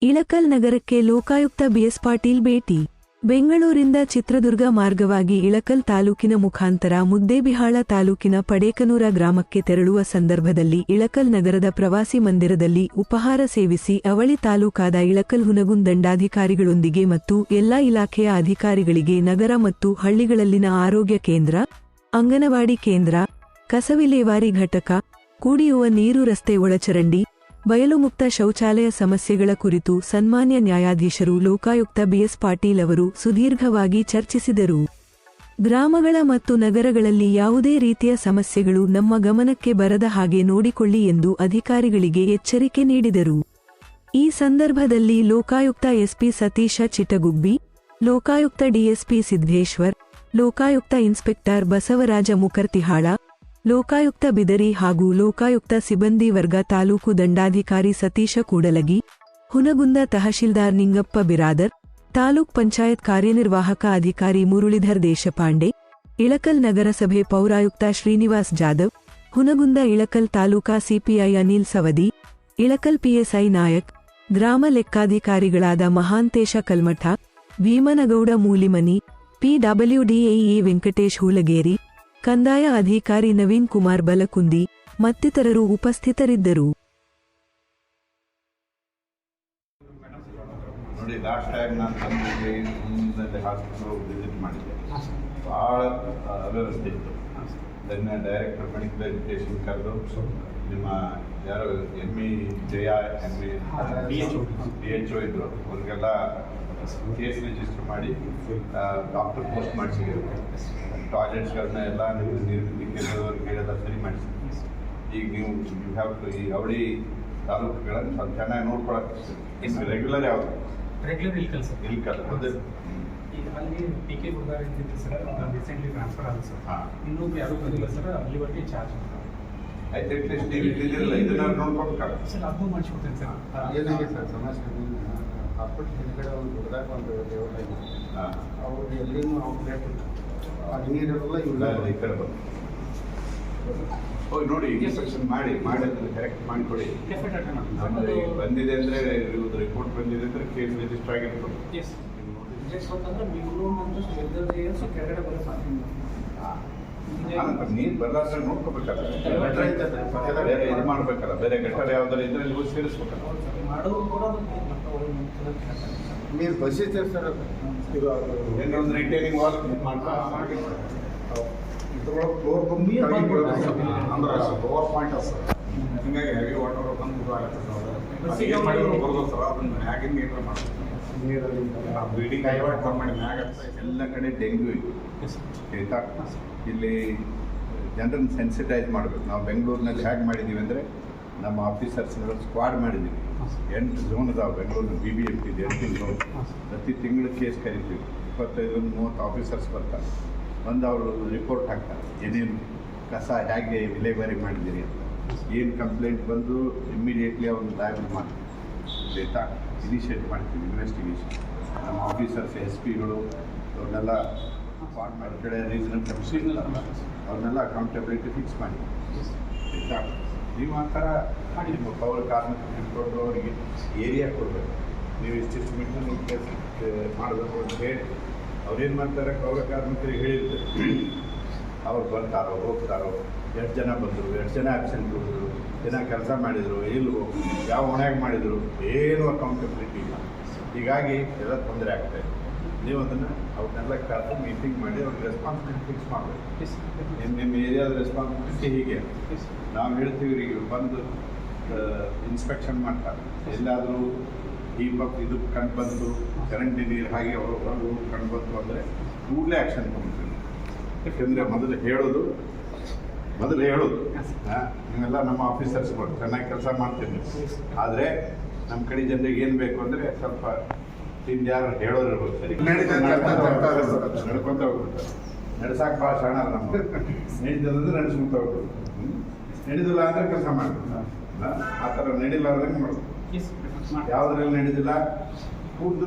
ಇಳಕಲ್ ನಗರಕ್ಕೆ ಲೋಕಾಯುಕ್ತ ಬಿಎಸ್ ಪಾಟೀಲ್ ಭೇಟಿ. ಬೆಂಗಳೂರಿಂದ ಚಿತ್ರದುರ್ಗ ಮಾರ್ಗವಾಗಿ ಇಳಕಲ್ ತಾಲೂಕಿನ ಮುಖಾಂತರ ಮುದ್ದೇಬಿಹಾಳ ತಾಲೂಕಿನ ಪಡೇಕನೂರ ಗ್ರಾಮಕ್ಕೆ ತೆರಳುವ ಸಂದರ್ಭದಲ್ಲಿ ಇಳಕಲ್ ನಗರದ ಪ್ರವಾಸಿ ಮಂದಿರದಲ್ಲಿ ಉಪಹಾರ ಸೇವಿಸಿ ಅವಳಿ ತಾಲೂಕಾದ ಇಳಕಲ್ ಹುನಗುಂದ ದಂಡಾಧಿಕಾರಿಗಳೊಂದಿಗೆ ಮತ್ತು ಎಲ್ಲಾ ಇಲಾಖೆಯ ಅಧಿಕಾರಿಗಳಿಗೆ ನಗರ ಮತ್ತು ಹಳ್ಳಿಗಳಲ್ಲಿನ ಆರೋಗ್ಯ ಕೇಂದ್ರ, ಅಂಗನವಾಡಿ ಕೇಂದ್ರ, ಕಸವಿಲೇವಾರಿ ಘಟಕ, ಕುಡಿಯುವ ನೀರು, ರಸ್ತೆ ಒಳಚರಂಡಿ, ಬಯಲು ಮುಕ್ತ ಶೌಚಾಲಯ ಸಮಸ್ಯೆಗಳ ಕುರಿತು ಸನ್ಮಾನ್ಯ ನ್ಯಾಯಾಧೀಶರು ಲೋಕಾಯುಕ್ತ ಬಿಎಸ್ ಪಾಟೀಲ್ ಅವರು ಸುದೀರ್ಘವಾಗಿ ಚರ್ಚಿಸಿದರು. ಗ್ರಾಮಗಳ ಮತ್ತು ನಗರಗಳಲ್ಲಿ ಯಾವುದೇ ರೀತಿಯ ಸಮಸ್ಯೆಗಳು ನಮ್ಮ ಗಮನಕ್ಕೆ ಬರದ ಹಾಗೆ ನೋಡಿಕೊಳ್ಳಿ ಎಂದು ಅಧಿಕಾರಿಗಳಿಗೆ ಎಚ್ಚರಿಕೆ ನೀಡಿದರು. ಈ ಸಂದರ್ಭದಲ್ಲಿ Lokayukta SP Satish Chitagubbi, Lokayukta DSP Siddeshwar, Lokayukta inspector Basavaraj Mukartihal, Lokayukta Bidari ಹಾಗೂ ಲೋಕಾಯುಕ್ತ ಸಿಬ್ಬಂದಿ ವರ್ಗ, ತಾಲೂಕು ದಂಡಾಧಿಕಾರಿ ಸತೀಶ ಕೂಡಲಗಿ, ಹುನಗುಂದ ತಹಶೀಲ್ದಾರ್ ನಿಂಗಪ್ಪ ಬಿರಾದರ್, ತಾಲೂಕ್ ಪಂಚಾಯತ್ ಕಾರ್ಯನಿರ್ವಾಹಕ ಅಧಿಕಾರಿ ಮುರುಳಿಧರ್ ದೇಶಪಾಂಡೆ, ಇಳಕಲ್ ನಗರಸಭೆ ಪೌರಾಯುಕ್ತ ಶ್ರೀನಿವಾಸ್ ಜಾಧವ್, ಹುನಗುಂದ ಇಳಕಲ್ ತಾಲೂಕಾ ಸಿಪಿಐ ಅನಿಲ್ ಸವದಿ, ಇಳಕಲ್ ಪಿಎಸ್ಐ ನಾಯಕ್, ಗ್ರಾಮ ಲೆಕ್ಕಾಧಿಕಾರಿಗಳಾದ ಮಹಾಂತೇಶ ಕಲ್ಮಠ, ಭೀಮನಗೌಡ ಮೂಲಿಮನಿ, ಪಿಡಬ್ಲ್ಯೂಡಿಎಇ ವೆಂಕಟೇಶ್ ಹೂಲಗೇರಿ, ಕಂದಾಯ ಅಧಿಕಾರಿ ನವೀನ್ ಕುಮಾರ್ ಬಲಕುಂದಿ ಮತ್ತಿತರರು ಉಪಸ್ಥಿತರಿದ್ದರು. ನೋಡಿ, ಲಾಸ್ಟ್ ಟೈಮ್ ನಾನು ಬಂದಿದ್ದೆ ಹಾಸ್ಪಿಟಲ್ ವಿಸಿಟ್ ಮಾಡಿದ್ದೆ. ಭಾಳ ಅವ್ಯವಸ್ಥೆ ಇತ್ತು. ಅದನ್ನ ಡೈರೆಕ್ಟರ್ ಮೆಡಿಕಲ್ ಎಜುಕೇಷನ್ ಕರೆದು ನಿಮ್ಮ ಯಾರು ME ಜಯ ME DHO ಇದ್ರು, ಅವ್ರಿಗೆಲ್ಲ ಕೇಸ್ ರಿಜಿಸ್ಟರ್ ಮಾಡಿ ಡಾಕ್ಟರ್ ಪೋಸ್ಟ್ ಮಾಡಿಸಿದ್ರು. ಟಾಯ್ಲೆಟ್ಸ್ಗಳನ್ನ ಎಲ್ಲ ನೀವು ನೀರೆಲ್ಲ ಸರಿ ಮಾಡಿಸಿ. ಈಗ ನೀವು ಹ್ಯಾವ್ ಟು ಈ ಅವಳಿ ತಾಲೂಕುಗಳನ್ನು ಸ್ವಲ್ಪ ಚೆನ್ನಾಗಿ ನೋಡ್ಕೊಳಕ್ಕೆ ರೆಗ್ಯುಲರ್ ಯಾವುದು ಇಲ್ಕಲ್ ಅದೇ ಈಗ ಅಲ್ಲಿ PK ಗುರುಗಾರ ಇದ್ದಿತ್ತು ಸರ್, ರೀಸೆಂಟ್ಲಿ ಟ್ರಾನ್ಸ್ಫರ್ ಆಗಿದೆ ಸರ್. ಇನ್ನೊಬ್ರು ಯಾರು ಬಂದಿಲ್ಲ ಸರ್, ಅಲ್ಲಿವರೆಗೆ ಚಾರ್ಜ್ ಆಯ್ತು. ಅಟ್ಲೀಸ್ಟ್ ನೀವು ಇದ್ದಿರಲಿಲ್ಲ, ಇದನ್ನ ನೋಡ್ಕೊಬೇಕಾಗುತ್ತೆ ಸರ್. ಅದು ಮಾಡಿಸ್ಕೊಡ್ತೇನೆ ಸರ್. ಏನಾಗಿದೆ ಸರ್ ಸಮಸ್ಯೆ? ಹಾಸ್ಪಿಟಲ್ ಹಿಂದ್ಗಡೆ ಒಂದು ದೊಡ್ಡದಾಗಿ ಒಂದು ದೇವಾಲಯ, ಅವ್ರು ಎಲ್ಲಿನೂ ಔಟ್ಲೆಟ್ ನೀರೆಲ್ಲ ಇಲ್ಲ. ಈ ಕಡೆ ಬಂದು ಹೋಗಿ ನೋಡಿ, ಇನ್ಸ್ಪೆಕ್ಷನ್ ಮಾಡಿ ಅದನ್ನು ಕರೆಕ್ಟ್ ಮಾಡಿಕೊಡಿ. ಬಂದಿದೆ ಅಂದರೆ ಇವ್ರದ್ದು ರಿಪೋರ್ಟ್ ಬಂದಿದೆ ಅಂದರೆ ಕೇಸ್ ರಿಜಿಸ್ಟರ್ ಆಗಿರ್ಬೋದು. ನೀರು ಬರಲಾದ್ರೆ ನೋಡ್ಕೋಬೇಕಲ್ಲ, ಬೇರೆ ಇದು ಮಾಡ್ಬೇಕಲ್ಲ, ಬೇರೆ ಗಟ್ಟರ ಯಾವ್ದಾರು ಇದ್ರೆ ಇಲ್ಲಿಗೂ ಸೇರಿಸ್ಬೇಕಲ್ಲ. ನೀರು ಬಸ್ಸಿದೆ ಸರ್. ಇದು ಏನೋ ಒಂದು ರಿಟೈನಿಂಗ್ ವಾಲ್ ಮಾಡಿ ಇದ್ರೊಳಗೆ ಫ್ಲೋರ್ ಬಂದು ಅಂದ್ರೆ ಪವರ್ ಪಾಯಿಂಟ್ ಸರ್. ಹಿಂಗಾಗಿ ಹೆವಿ ವಾಟರ್ ಬಂದು ಇದು ಆಗುತ್ತೆ ಸರ್. ಏನು ಮಾಡಿದ್ರು ಬರೋದು ಸರ್, ಅದನ್ನು ಮ್ಯಾಗಿನ ನೀರು ಮಾಡ್ತೀವಿ. ನೀರಲ್ಲಿ ಬಿಲ್ಡಿಂಗ್ ಐವತ್ತು ಮಾಡಿ ಮ್ಯಾಗ ಎಲ್ಲ ಕಡೆ ಡೆಂಗ್ಯೂ ಇದೆ ಆಯ್ತಾ. ಇಲ್ಲಿ ಜನರನ್ನು ಸೆನ್ಸಿಟೈಸ್ ಮಾಡಬೇಕು. ನಾವು ಬೆಂಗಳೂರಿನಲ್ಲಿ ಹೇಗೆ ಮಾಡಿದ್ದೀವಿ ಅಂದರೆ, ನಮ್ಮ ಆಫೀಸರ್ಸ್ಗಳು ಸ್ಕ್ವಾಡ್ ಮಾಡಿದ್ದೀವಿ. 8 ಝೋನ್ ಅದಾವೆ ಬೆಂಗಳೂರಿನ BBMP 8 ಝೋನ್. ಪ್ರತಿ ತಿಂಗಳು ಕೇಸ್ ಕರಿತೀವಿ. 25-30 ಆಫೀಸರ್ಸ್ ಬರ್ತಾರೆ, ಬಂದು ಅವರು ರಿಪೋರ್ಟ್ ಹಾಕ್ತಾರೆ. ಏನೇನು ಕಸ ಹೇಗೆ ವಿಲೇವಾರಿ ಮಾಡಿದ್ದೀರಿ ಅಂತ, ಏನು ಕಂಪ್ಲೇಂಟ್ ಬಂದು ಇಮ್ಮಿಡಿಯೇಟ್ಲಿ ಅವ್ರನ್ನ ದಾಖಲು ಮಾಡ್ತೀವಿ. ಆಯಿತಾ, ಇನಿಷಿಯೇಟ್ ಮಾಡ್ತೀವಿ ಇನ್ವೆಸ್ಟಿಗೇಷನ್. ನಮ್ಮ ಆಫೀಸರ್ಸ್ SP ಗಳು ಅವ್ರನ್ನೆಲ್ಲ ಸ್ಪಾಟ್ ಮಾಡಿ ಕಡೆ ರೀಸನಲ್ ಕಮಿಷನ್ ಅವ್ರನ್ನೆಲ್ಲ ಅಕೌಂಟಬಿಲಿಟಿ ಫಿಕ್ಸ್ ಮಾಡಿ. ಆಯಿತಾ, ನೀವು ಆ ಥರ ಮಾಡಿ. ನಿಮ್ಮ ಪೌರ ಕಾರ್ಮಿಕರಿಗೆ ಕೊಟ್ಟು ಅವರಿಗೆ ಏರಿಯಾ ಕೊಡಬೇಕು. ನೀವು ಇಷ್ಟಿಷ್ಟು ಮೀಟರ್ ನೀವು ಕೆಲಸ ಮಾಡಬೇಕು ಅಂತ ಹೇಳಿ ಅವ್ರೇನು ಮಾಡ್ತಾರೆ, ಪೌರ ಕಾರ್ಮಿಕರಿಗೆ ಹೇಳಿರ್ತಾರೆ. ಅವ್ರು ಬರ್ತಾರೋ ಹೋಗ್ತಾರೋ, ಎಷ್ಟು ಜನ ಬಂದರು, ಎಷ್ಟು ಜನ ಆ್ಯಬ್ಸೆಂಟ್ ಹೋದರು, ಜನ ಕೆಲಸ ಮಾಡಿದರು ಇಲ್ವೋ, ಯಾವ ಹೊಣೆಗೆ ಮಾಡಿದರು, ಏನೂ ಅಕೌಂಟಬಿಲಿಟಿ ಇಲ್ಲ. ಹೀಗಾಗಿ ಎಲ್ಲ ತೊಂದರೆ ಆಗ್ತಾಯಿದೆ. ನೀವು ಅದನ್ನು ಅವ್ರನ್ನೆಲ್ಲ ಕರೆದು ಮೀಟಿಂಗ್ ಮಾಡಿ ಅವ್ರಿಗೆ ರೆಸ್ಪಾನ್ಸಿಬಿಲಿಟಿ ಫಿಕ್ಸ್ ಮಾಡಬೇಕು. ನಿಮ್ಮ ಏರಿಯಾದ ರೆಸ್ಪಾನ್ಸಿಬಿಲಿಟಿ ಹೀಗೆ ನಾವು ಹೇಳ್ತೀವಿ. ಈಗ ಬಂದು ಇನ್ಸ್ಪೆಕ್ಷನ್ ಮಾಡ್ತಾರೆ. ಎಲ್ಲಾದರೂ ಇದು ಕಂಡು ಬಂತು, ಚರಂಡಿ ನೀರು ಹಾಗೆ ಅವರು ಕಂಡು ಬಂತು ಅಂದರೆ ಕೂಡಲೇ ಆ್ಯಕ್ಷನ್ ತೊಗೊಳ್ತೀವಿ. ಯಾಕೆಂದರೆ ಮೊದಲು ಹೇಳೋದು ನೀವೆಲ್ಲ ನಮ್ಮ ಆಫೀಸರ್ಸ್ಗಳು ಚೆನ್ನಾಗಿ ಕೆಲಸ ಮಾಡ್ತೀವಿ. ಆದರೆ ನಮ್ಮ ಕಡೆ ಜನರಿಗೆ ಏನು ಬೇಕು ಅಂದರೆ ಸ್ವಲ್ಪ ತಿಂದು ಯಾರು ಹೇಳೋರು ಇರ್ಬೋದು. ಸರಿ ನಡ್ಕೊತ ಹೋಗ್ಬಿಡ್ತಾರೆ. ನಡೆಸಕ್ಕೆ ಭಾಳ ಶಾಣ ನಮ್ಗೆ. ನಡೀತದಂದ್ರೆ ನಡೆಸ್ಕೊತ ಹೋಗ್ಬೋದು. ನಡೀದಿಲ್ಲ ಅಂದರೆ ಕೆಲಸ ಮಾಡ್ಬೋದು. ಆ ಥರ ನಡೀಲಾರ್ದಂಗೆ ಮಾಡ್ಬೋದು. ಯಾವುದ್ರಲ್ಲಿ ನಡೀದಿಲ್ಲ ಕೂಡದು